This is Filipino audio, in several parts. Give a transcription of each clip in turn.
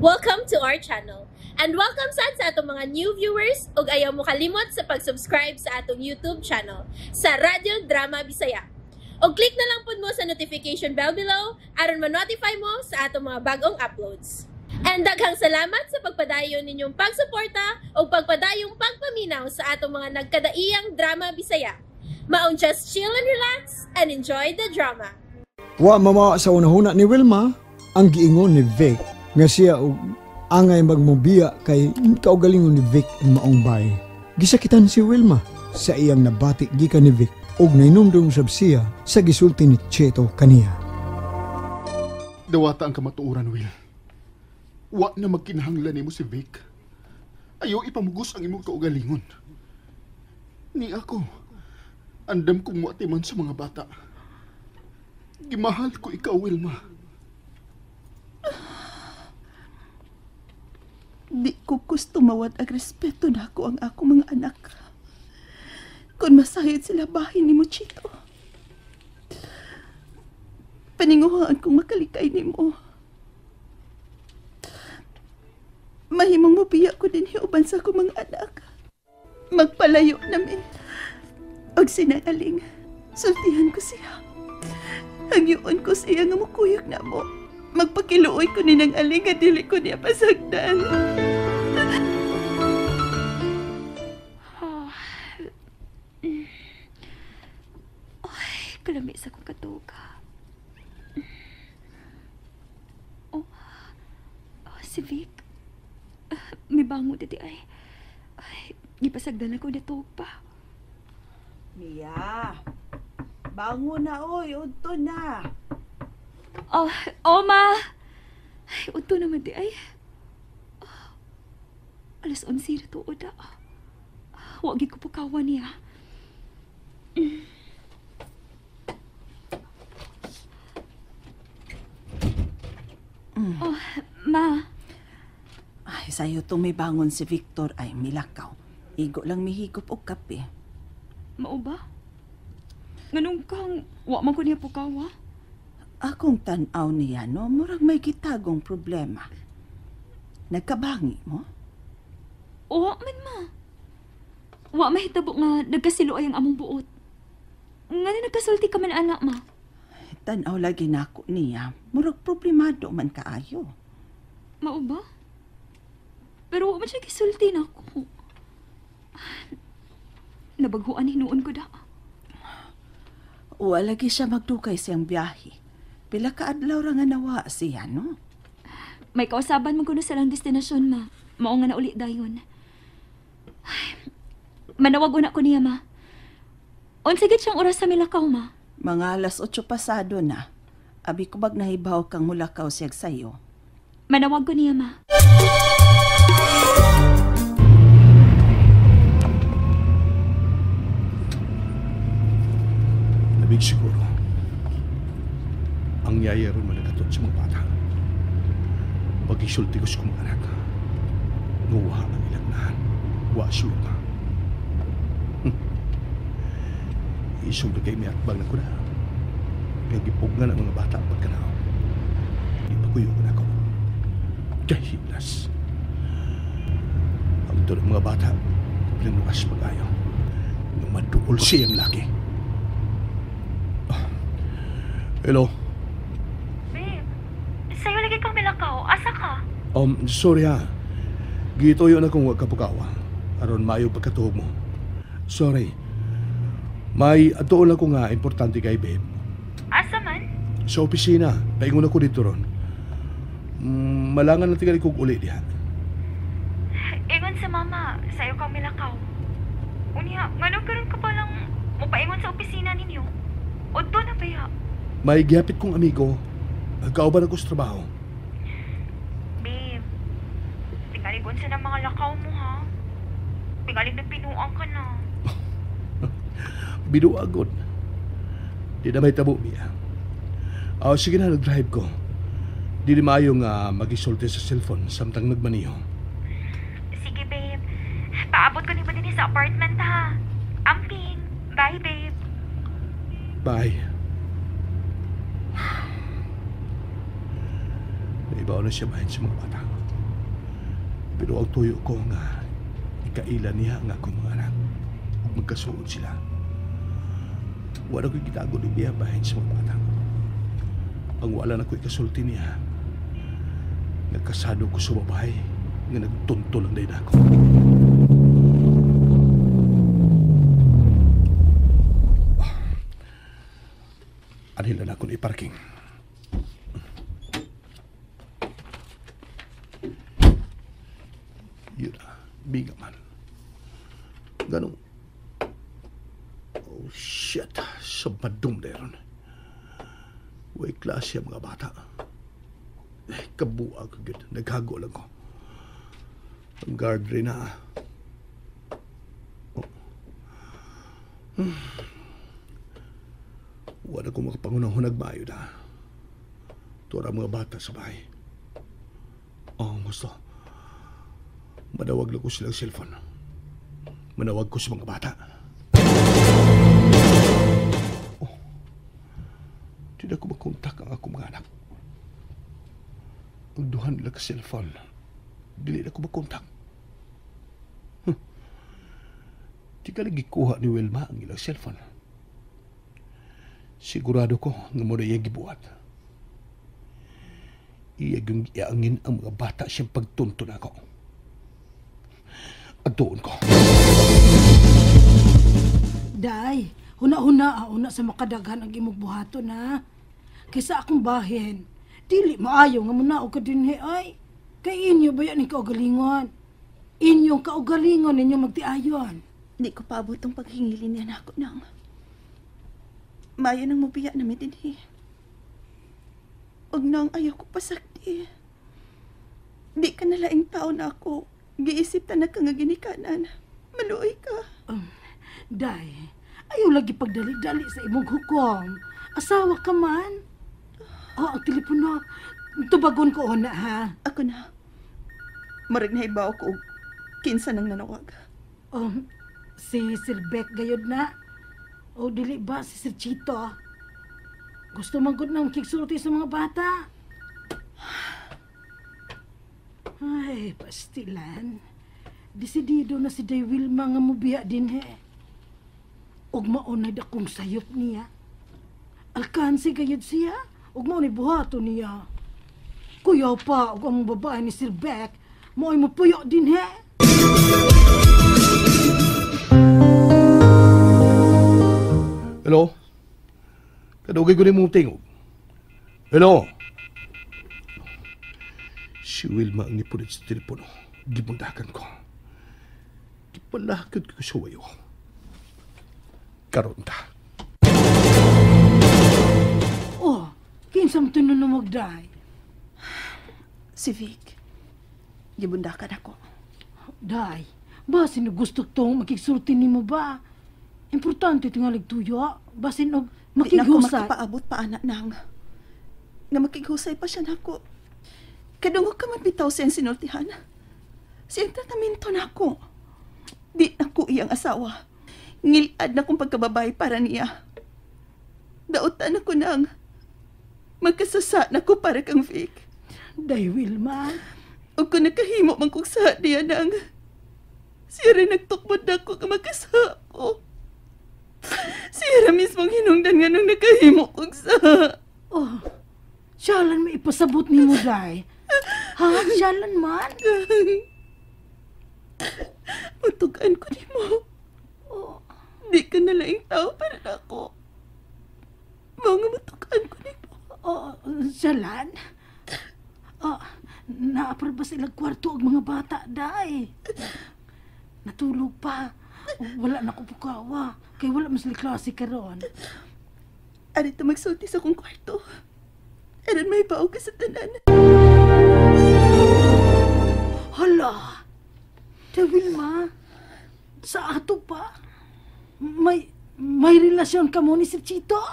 Welcome to our channel. And welcome sa atong mga new viewers ug ayaw mo kalimot sa pag-subscribe sa atong YouTube channel sa Radyo Drama Bisaya. O click na lang pud mo sa notification bell below aron ma-notify mo sa atong mga bagong uploads. And daghang salamat sa pagpadayon ninyong pagsuporta o pagpadayong pagpaminaw sa atong mga nagkadaiyang Drama Bisaya. Maong just chill and relax and enjoy the drama. Wa mama sa unahuna ni Wilma ang giingon ni Vic nga siya og angay magmobiya kay kaugalingon ni Vic ang maong bay. Gisakitan si Wilma sa iyang nabati gikan ni Vic og nainumdum sab siya sa gisulti ni Cheto kaniya. Dawata ang kamatuoran, Will. Wa na magkinahanglan nimo si Vic. Ayaw ipamugos ang imong kaugalingon. Ni ako, andam kong muatiman sa mga bata. Gimahal ko ikaw, Wilma. Di ko gusto mawad ang respeto na ako ang ako mga anak. Kung masayod sila bahin ni mo, Chito. Paninguhaan kong makalikay ni mo. Mahimong mabiya ko din hiuban sa akong mga anak. Magpalayo namin. Og sinanaling, sultihan ko siya. Hangyoon ko siya nga mukuyog na mo. Magpakiluoy ko ni nang aling at dili ko niya pasagdan. Ay, kalami sa kong katuga. Si Vic. May bango dito ay. Gipasagdan ako dito pa. Mia, bango na oy, udto na. Ma! Ay, unto naman di ay. Alas 11 na to, Oda. Huwag ko pukawan niya. Ma. Ay, sa'yo itong may bangon si Victor ay milakaw. Igo lang mihigop o kape. Mao ba? Nganong kang wa man ko niya pukawa? Akong tanaw niya, no? Murag may kitagong problema. Nagkabangi mo? Wa man, ma. Wa mahitabo nga nagkasilo ay ang among buot. Nga na nagkasulti ka man, anak, ma. Tanaw lagi na ako niya. Murag problemado man kaayo. Mao ba? Pero wa man siya kisulti na ako. Nabaghuan hinuon ko da. Wa lagi siya magdukay siyang biyahe. Pila ka adlaw ra nga nawa siya, no? May kausaban mo kuno sa lang destinasyon, ma. Mao nga na uli dayon. Manawag una ko niya, ma. Unsigit siyang oras sa Milakaw, ma. Mga alas 8 pasado na. Abi ko bag nahibaw kang mulakaw siyag sayo. Manawag ko niya, ma. Nabig siguro. Ang yaya ron managatot sa mga bata. Pag-isulti ko sa mga anak. Nguha ang ilang nahan. Wa siya ka. Isog na kayo may atbang na ko na. Nagipugnan ang mga bata pagkanaw. Ipakuyo ko na ako. Kahilas. Ang ito ng mga bata, pinukas pag-ayaw. Nung maduol siyang laki. Hello? Sa'yo lagi kang Milakaw. Asa ka? Sorry ha. Gituyo na kung wag kapukawa. Aron maayo pagkatuhog mo. Sorry. May atuon lang ko nga importante kay babe. Asa man? Sa opisina. Paingon ako dito ron. Malangan na tingali kong uli diha. Ingon sa mama. Sa'yo kang Milakaw. Unya, nganong karon ka palang mupaingon sa opisina ninyo? Udto na ba ya? May gihapit kong amigo. Nagkauban ako sa trabaho. Babe, pingalig sa ng mga lakaw mo, ha? Pingalig na pinuang ka na. Binuagod. Di na may tabo, Mia. Sige na, nag-drive ko. Di na maayo nga mag-isulti sa cellphone samtang nagmaniho. Sige, babe. Paabot ko ni ba din sa apartment, ha? Amping. Bye, babe. Bye. Naibaw na siya bahin sa mga bata. Pero ang tuyo ko nga, ikaila niya ang akong mga anak. Magkasuod sila. Wala ko'y gitago ni Bia bahin sa mga bata. Ang wala na ko'y kasulti niya, nagkasado ko sa babae nga nagtunto lang din ako. Anil na ako na iparking. Yun na, biga man. Ganong, oh shit, sabadong na yun. Way klase ang mga bata. Kabuag ko yun, naghago lang ko. Ang guard rin na. Oh. Wala ko makapangunahunag mayo na. Tura mga bata sa bahay. Oh, gusto. Manawag lang ko silang cellphone. Manawag ko sa mga bata. Oh. Hindi ko makontak ang akong mga anak. Ang duhan nila ka cellphone. Dili na ko makontak. Di ka nagikuha ni Wilma ang ilang cellphone. Sigurado ko nga mo na iya gibuhat. Iya yung iangin ang mga bata siyang pagtunto na ako. At doon ko. Day, huna-huna sa makadaghan ang imong buhaton ha. Kaysa akong bahin, dili maayo nga muna o ka dinhi ay. Kay inyo ba yan ang kaugalingon? Inyong kaugalingon ninyo magtiayon. Di ko paabot ang paghingilin niya na ako nang. Mayo nang mabiya na may dinhi. Og nang ayaw ko pasakti. Di ka nalaing tao na ako. Giisip ta na ka nga ginikanan. Maluoy ka. Day, ayaw lagi pagdali-dali sa imong hukom. Asawa ka man. Ang telepono. Tubagon ko na ha. Ako na. Marag na ibaw ko. Kinsa nang nanawag. Si Sir Beck gayod na. O dili ba si Sir Chito? Gusto man gud nang kigsulti sa mga bata. Ay, pastilan. Desidido na si Day Wilma nga mubiya din he. Og maunay akong sayop niya. Alkansi gayod siya. Og maunay buhato niya. Kuya pa, og ang babae ni Sir Beck, mao'y mapuyo din he. Hello? Kadugay ko rin mong tingog. Hello? Si Wilma ang nipunit sa telepono. Gimundakan ko. Gipalakad ko sa wayo. Karon ta. Kinsam tinunumog day. Si Vic. Gibundakan ako. Day, basin na gusto tong makigsulti ni mo ba? Importante tingalig tuyo. Basin og Di na ko makighusay. makipaabot pa anak nang. Nga makighusay pa siya na ako. Kadungog ka man bitaw siyang sinultihan. Siyang tratamento na ako. Di na ko iyang asawa. Ngilad na kong pagkababay para niya. Dautan ako nang magkasasa na ko para kang Vic. Day Wilma. O kung nakahimo man kong sa niya nang siya rin nagtukbod na ko magkasa ko. Siya rin mismong hinungdan nga nung nakahimo kong sa. Siyalan may ipasabot ni mo, Day. Ha? Siyalan man? Matugaan ko ni mo. Di ka nalaing tao para na ako. Mga matugaan ko ni mo. Siyalan? Naapar ba silang kwarto ang mga bata, Day? Natulog pa. Wala na ko pukawa. Kaya wala mas klase ka ron. Arito magsulti sa kong kwarto. Aran may baog ka sa tanan. Hala! Day Wilma, sa ato pa? May relasyon ka mo ni Sir Chito?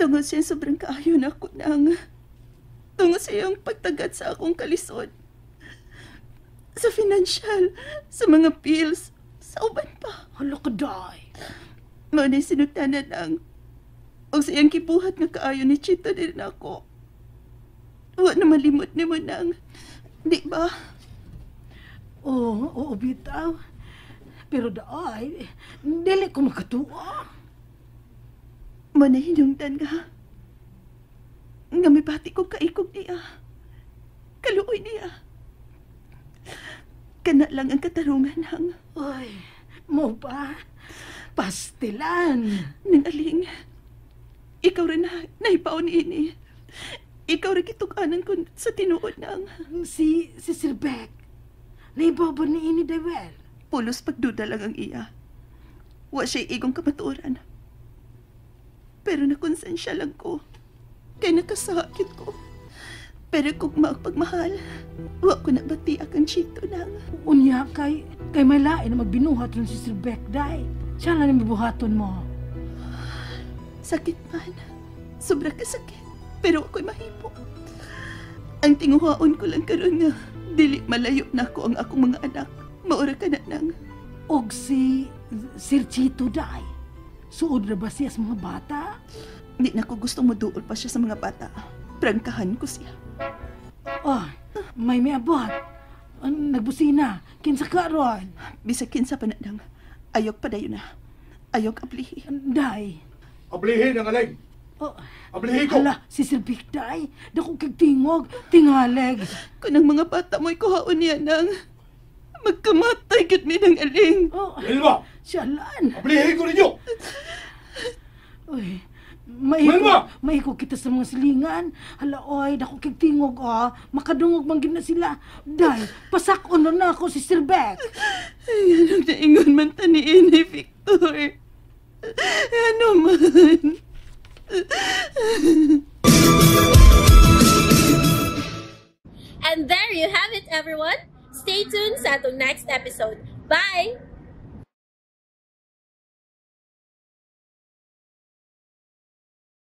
Tungod siya sobrang kaayo na ako nang. Tungod sa iyong pagtagat sa akong kalisod. Sa financial, sa mga bills, sa uban pa. Hala ka, Day. Maunay sinutanan ang o sa iyang kibuhat nga kaayo ni Chito din ako. Huwag na malimot ni mo nang. Di ba? Oo, bitaw. Pero daay, dili ko makatuwa. Manahinungdan nga. Nga may pati ko kaikog niya. Kaluoy niya. Kana lang ang katarungan hang. Oy, mo ba? Pastilan. Nang aling, ikaw rin na naipaw ni ini. Ikaw rin kitukanan ko sa tinuod ng Si Sir Beck. Naibaw ba ni ini, Dewel? pulos pagduda lang ang iya. Wa siya igong kamaturan. Pero nakonsensya lang ko. Kaya nakasakit ko. Pero kung magpagmahal, wa ko na bati akang chito nang. Unya kay may lain na magbinuhat ron si Sir Beck, day. Siya lang yung bibuhaton mo. Sakit man. Sobra ka sakit. Pero ako'y mahimo. Ang tinguhaon ko lang karon nga, dili malayo na ako ang akong mga anak. Maura ka na nang. Og si Sir Chito, day. Suod na ba siya sa mga bata? Di na ko gustong maduol pa siya sa mga bata. Prangkahan ko siya. Oh, may abot. Nagbusina. Kinsa ka ron? Bisag kinsa pa na nang. Ayok pa dayo na. Ayok ablihi. Day. Ablihin ang aling! Oh, Ablihin ko! hala, si Sir Vic, day. Dako kag tingog, tingaleg. Kung ang mga bata mo'y kuhaon niya nang magkamatay gud mi ng aling. Oh, Wilma! siyalan. Ablihin ko ninyo! Uy, Wilma! maiko kita sa mga silingan. Hala, oy, dako kag tingog, oh. Makadungog man gid na sila. Day, pasakon na ako si Sir Beck. Ay, anong naingon man taniin ni Victor. Ano man. And there you have it, everyone. Stay tuned sa atong next episode. Bye!